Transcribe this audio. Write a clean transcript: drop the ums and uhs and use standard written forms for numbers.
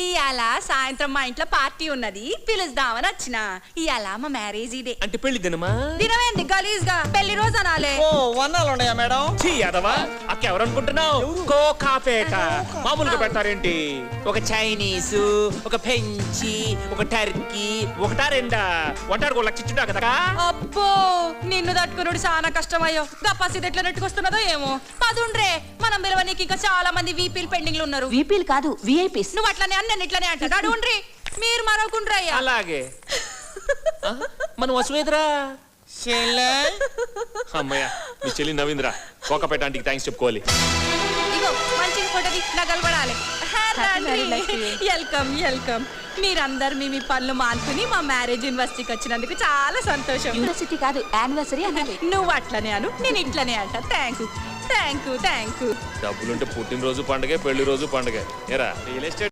ఇవాళ సాయంత్రం మా ఇంట్లో పార్టీ ఉన్నది, పిలుస్తామని వచ్చిన. ఇవాళ మా మ్యారేజ్ ఇదే. అంటే పెళ్లి దినమా? దినమేంది గలీజ్ గా, పెళ్లి రోజు అనాలే. ఓ వన్నాలు ఉన్నాయా మేడం? యాదవా అక్క ఎవరనుకుంటున్నావు? కోకాపేట మామూలుగా పెడతారేంటి? ఒక చైనీస్, ఒక ఫ్రెంచి, ఒక టర్కీ, ఒకటా రెండా వంటారు కూడా లక్షించుంటా కదా. అబ్బో నిన్ను తట్టుకున్నాడు చాలా కష్టమయ్యో. గప్పాసి ఎట్లా నెట్టుకొస్తున్నదో ఏమో. పదుండ్రే, మనం పిలవనీకి ఇంకా చాలా మంది వీపీలు పెండింగ్ లో ఉన్నారు. వీపీలు కాదు, విఐపీస్. నువ్వు అట్లనే అన్న ఇట్లనే అంటాడు. అడుగుండ్రి, మీరు మరొకుండ్రయ్యా. అలాగే మనం వసువేదరా అమ్మయ్య మీ చెల్లి నవీంద్ర కోకాపేట ఆంటీకి థ్యాంక్స్ చెప్పుకోవాలి. ఇగో మంచిగా ఫోటోది నగలు పడాలి. Welcome welcome. మీరందరు మీ పనులు మానుకుని మా మ్యారేజ్ యూనివర్సిటీకి వచ్చినందుకు చాలా సంతోషం. యూనివర్సిటీ కాదు, యానివర్సరీ అనాలి. నువ్వు అట్లనే అను, నేను ఇట్లనే అంట. Thank you thank you thank you. డబ్బులుంటే పుట్టినరోజు పండుగ, పెళ్లి రోజు పండుగ. ఏరా రియల్ ఎస్టేట్